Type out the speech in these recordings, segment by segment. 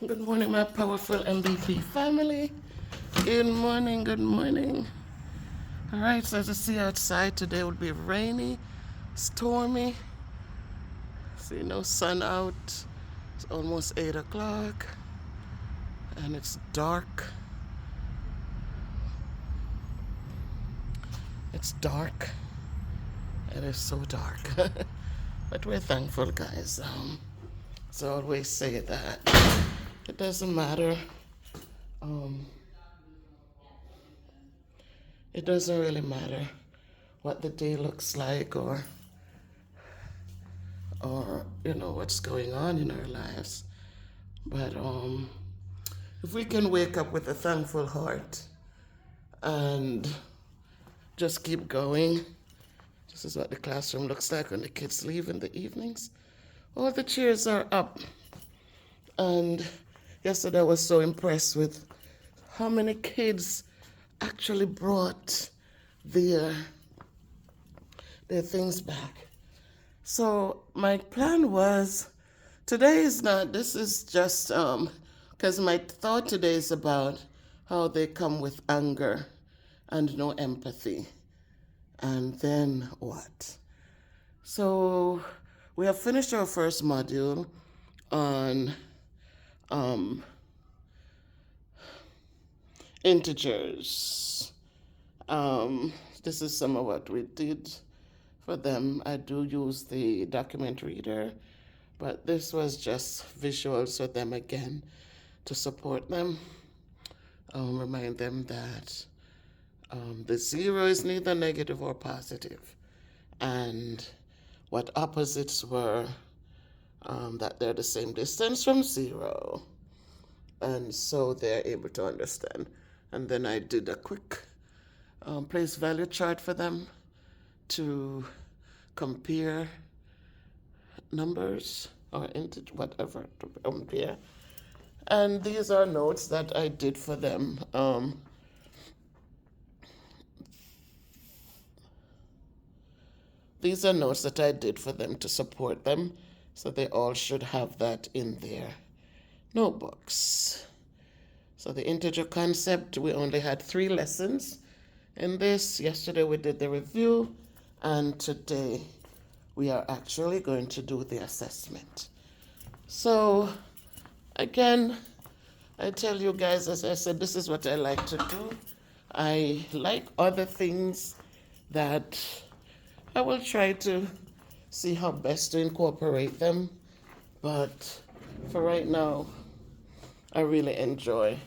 Good morning, my powerful MVP family. Good morning, good morning. All right, so as you see outside, today will be rainy, stormy. See, no sun out. It's almost 8 o'clock, and it's dark. It's dark. It is so dark. But we're thankful, guys. So I always say that it doesn't matter. Um, it doesn't really matter what the day looks like or what's going on in our lives. But if we can wake up with a thankful heart and just keep going, this is what the classroom looks like when the kids leave in the evenings. All the chairs are up. And yesterday I was so impressed with how many kids actually brought their things back. So my plan was, this is just, because my thought today is about how they come with anger and no empathy. And then what? So we have finished our first module on integers. This is some of what we did for them. I do use the document reader, but this was just visuals for them again to support them. Remind them that the zero is neither negative or positive, and what opposites were, that they're the same distance from zero, and so they're able to understand. And then I did a quick place value chart for them to compare numbers or integer, whatever, to compare. And these are notes that I did for them. These are notes that I did for them to support them, so they all should have that in their notebooks. So the integer concept, we only had 3 lessons in this. Yesterday we did the review, and today we are actually going to do the assessment. So again, I tell you guys, as I said, this is what I like to do. I like other things that I will try to see how best to incorporate them. But for right now, I really enjoy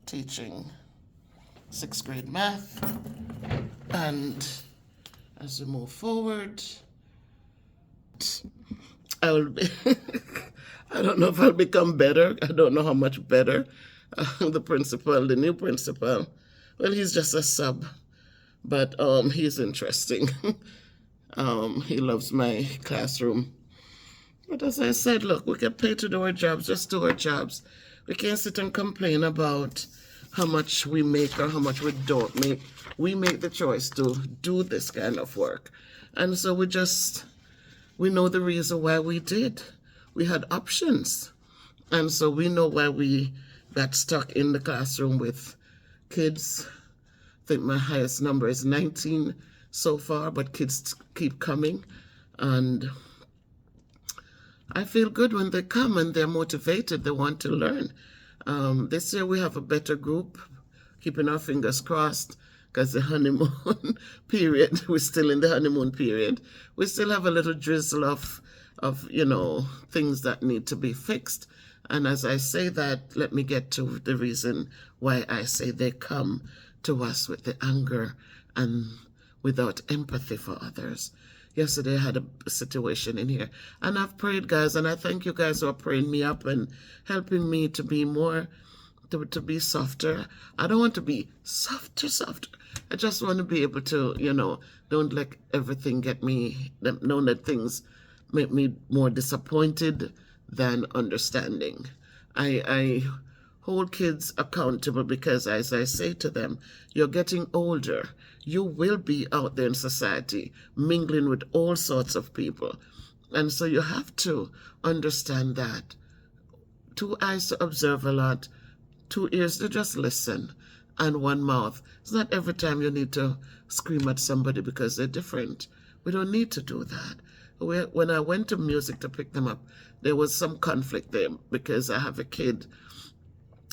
teaching 6th grade math. And as we move forward, I will be, I don't know if I'll become better. I don't know how much better. The new principal, well, he's just a sub, but he's interesting. He loves my classroom. But as I said, look, we get paid to do our jobs, just do our jobs. We can't sit and complain about how much we make or how much we don't make. We make the choice to do this kind of work. And so we know the reason why we did. We had options. And so we know why we got stuck in the classroom with kids. I think my highest number is 19 so far, but kids keep coming. And I feel good when they come and they're motivated, they want to learn. This year we have a better group, keeping our fingers crossed, because the honeymoon period, we're still in the honeymoon period. We still have a little drizzle of things that need to be fixed. And as I say that, let me get to the reason why I say they come to us with the anger and without empathy for others. Yesterday I had a situation in here, and I've prayed, guys, and I thank you guys who are praying me up and helping me to be more, to be softer. I don't want to be softer. I just want to be able to, don't let everything don't let things make me more disappointed than understanding. I hold kids accountable because, as I say to them, you're getting older. You will be out there in society, mingling with all sorts of people. And so you have to understand that 2 eyes to observe a lot, 2 ears to just listen, and 1 mouth. It's not every time you need to scream at somebody because they're different. We don't need to do that. When I went to music to pick them up, there was some conflict there because I have a kid.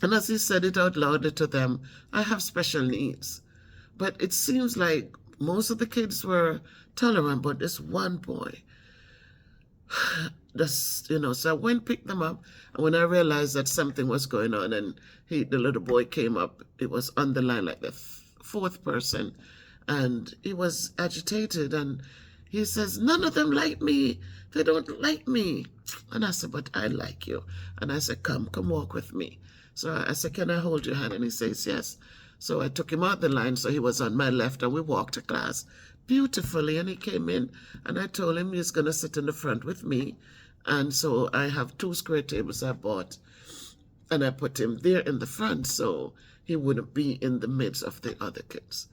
And as he said it out loudly to them, I have special needs. But it seems like most of the kids were tolerant, but this one boy, so I went pick them up, and when I realized that something was going on, and the little boy came up, it was on the line like the 4th person, and he was agitated, and he says, none of them like me. They don't like me. And I said, but I like you. And I said, come walk with me. So I said, can I hold your hand? And he says, yes. So I took him out the line, so he was on my left, and we walked to class beautifully. And he came in, and I told him he's going to sit in the front with me. And so I have 2 square tables I bought, and I put him there in the front so he wouldn't be in the midst of the other kids.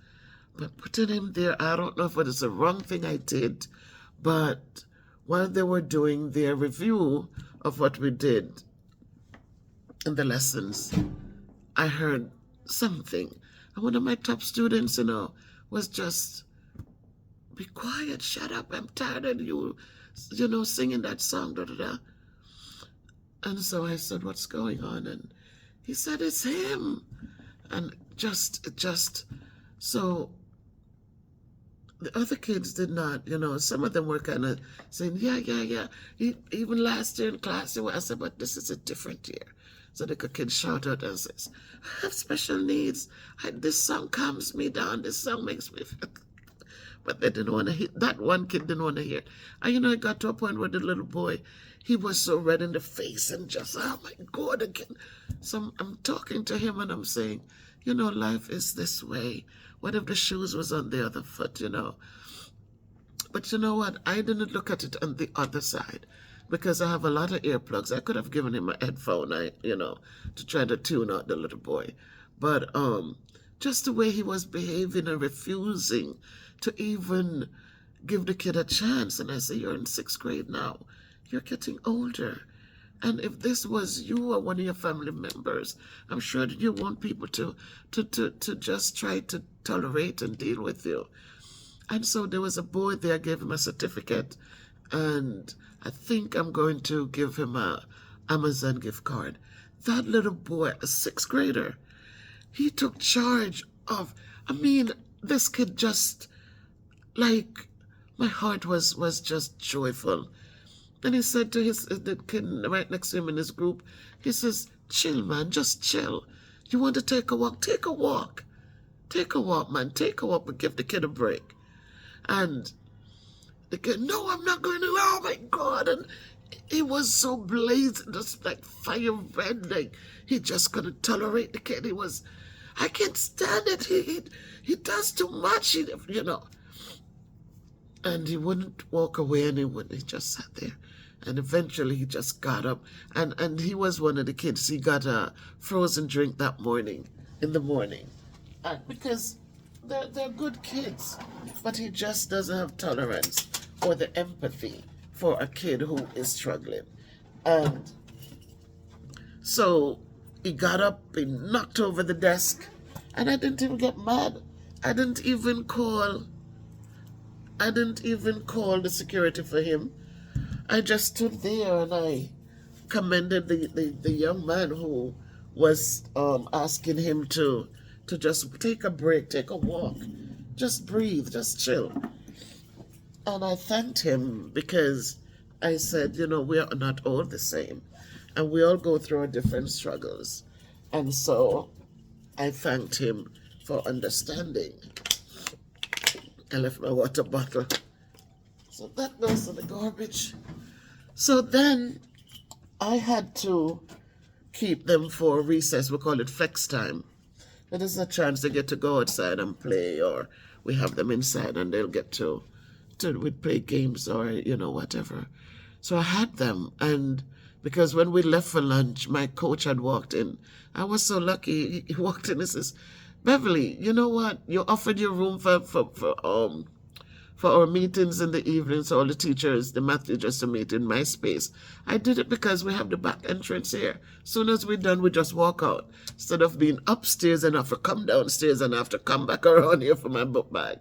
But putting him there, I don't know if it is the wrong thing I did, but while they were doing their review of what we did in the lessons, I heard something. And one of my top students, was just, be quiet, shut up, I'm tired of you, singing that song, da da da. And so I said, what's going on? And he said, it's him. And just, so the other kids did not, some of them were kind of saying, yeah. Even last year in class, I said, but this is a different year. So the kid shout out and says, I have special needs. This song calms me down. This song makes me feel. But they didn't want to hear. That one kid didn't want to hear. And it got to a point where the little boy, he was so red in the face and just, oh my God, again. So I'm talking to him and I'm saying, life is this way. What if the shoes was on the other foot, But you know what? I didn't look at it on the other side because I have a lot of earplugs. I could have given him a headphone, to try to tune out the little boy. But just the way he was behaving and refusing to even give the kid a chance. And I say, you're in 6th grade now. You're getting older. And if this was you or one of your family members, I'm sure that you want people to just try to tolerate and deal with you. And so there was a boy there, I gave him a certificate, and I think I'm going to give him a Amazon gift card. That little boy, a 6th grader, he took charge of, this kid just, like, my heart was just joyful. And he said to the kid right next to him in his group, he says, chill, man, just chill. You want to take a walk? Take a walk. Take a walk, man. Take a walk, but give the kid a break. And the kid, no, I'm not going to, oh my God. And he was so blazing, just like fire red, like he just couldn't tolerate the kid. I can't stand it. He does too much, And he wouldn't walk away, and he just sat there. And eventually he just got up. And he was one of the kids. He got a frozen drink that morning, in the morning. Because they're good kids. But he just doesn't have tolerance or the empathy for a kid who is struggling. And so he got up, he knocked over the desk. And I didn't even get mad. I didn't even call the security for him. I just stood there and I commended the young man who was asking him to just take a break, take a walk, just breathe, just chill. And I thanked him because I said, we are not all the same and we all go through our different struggles. And so I thanked him for understanding. I left my water bottle. So that goes to the garbage. So then I had to keep them for recess. We call it flex time. It is a chance they get to go outside and play, or we have them inside and they'll get to we'd play games or, whatever. So I had them. And because when we left for lunch, my coach had walked in. I was so lucky. He walked in and says, Beverly, you know what? You offered your room for for our meetings in the evenings, all the teachers, the math teachers to meet in my space. I did it because we have the back entrance here. Soon as we're done, we just walk out. Instead of being upstairs and have to come downstairs and have to come back around here for my book bag.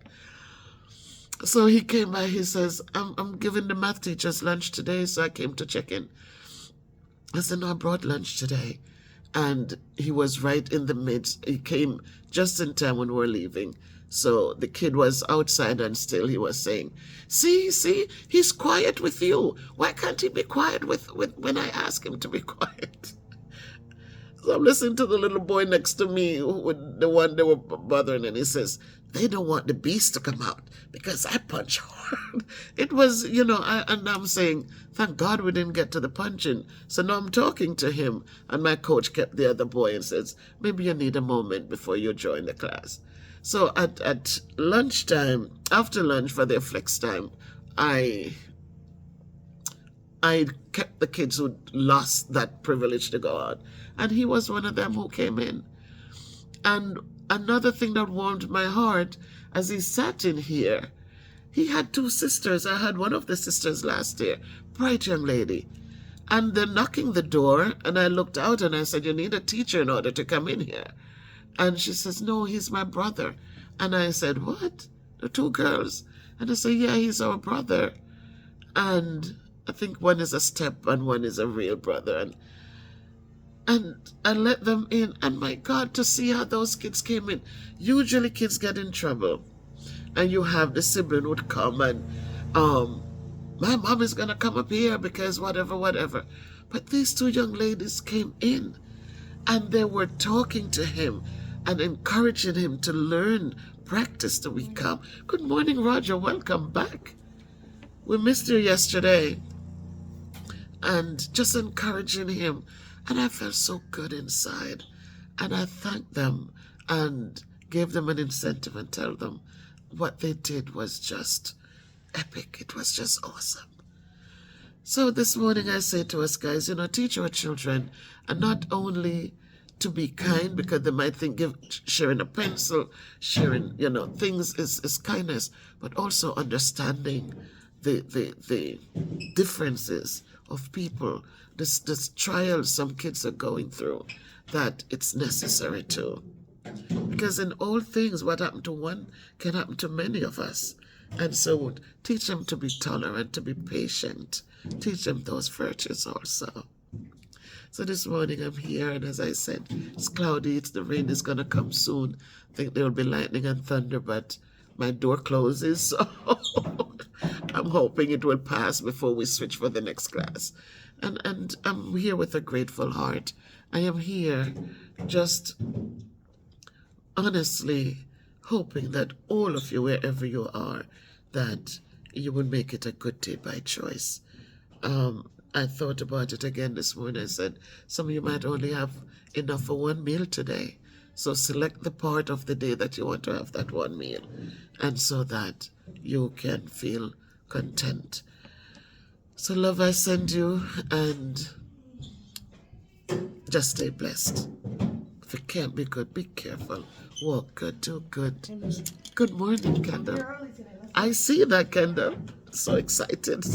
So he came by, he says, I'm giving the math teachers lunch today, so I came to check in. I said, no, I brought lunch today. And he was right in the midst. He came just in time when we were leaving. So the kid was outside and still he was saying, see, he's quiet with you. Why can't he be quiet with when I ask him to be quiet? So I'm listening to the little boy next to me, with the one they were bothering, and he says, they don't want the beast to come out because I punch hard. It was, and I'm saying, thank God we didn't get to the punching. So now I'm talking to him, and my coach kept the other boy and says, maybe you need a moment before you join the class. So at lunchtime, after lunch for their flex time, I kept the kids who lost that privilege to go out. And he was one of them who came in. And another thing that warmed my heart, as he sat in here, he had two sisters. I had one of the sisters last year, bright young lady. And they're knocking the door, and I looked out and I said, you need a teacher in order to come in here. And she says, no, he's my brother. And I said, what? The two girls? And I said, yeah, he's our brother. And I think one is a step and one is a real brother. And I let them in. And my God, to see how those kids came in. Usually kids get in trouble. And you have the sibling would come and, my mom is going to come up here because whatever. But these two young ladies came in and they were talking to him and encouraging him to learn, practice to become. Good morning, Roger. Welcome back. We missed you yesterday. And just encouraging him. And I felt so good inside. And I thanked them and gave them an incentive and tell them what they did was just epic. It was just awesome. So this morning I say to us guys, teach our children and not only to be kind, because they might think sharing a pencil, sharing, things is kindness, but also understanding the differences of people, this trial some kids are going through, that it's necessary to. Because in all things, what happened to one can happen to many of us. And so teach them to be tolerant, to be patient. Teach them those virtues also. So this morning I'm here, and as I said, it's cloudy, the rain is going to come soon. I think there will be lightning and thunder, but my door closes, so I'm hoping it will pass before we switch for the next class. And I'm here with a grateful heart. I am here just honestly hoping that all of you, wherever you are, that you will make it a good day by choice. I thought about it again this morning. I said, some of you might only have enough for one meal today. So select the part of the day that you want to have that one meal, and so that you can feel content. So love I send you, and just stay blessed. If it can't be good, be careful. Walk good, do good. Good morning, Kendall. I see that, Kendall. So excited.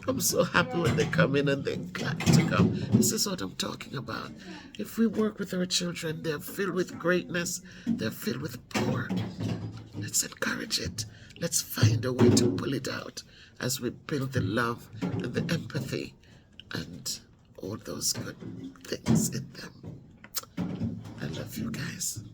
I'm so happy when they come in and they're glad to come. This is what I'm talking about. If we work with our children, they're filled with greatness. They're filled with power. Let's encourage it. Let's find a way to pull it out as we build the love and the empathy and all those good things in them. I love you guys.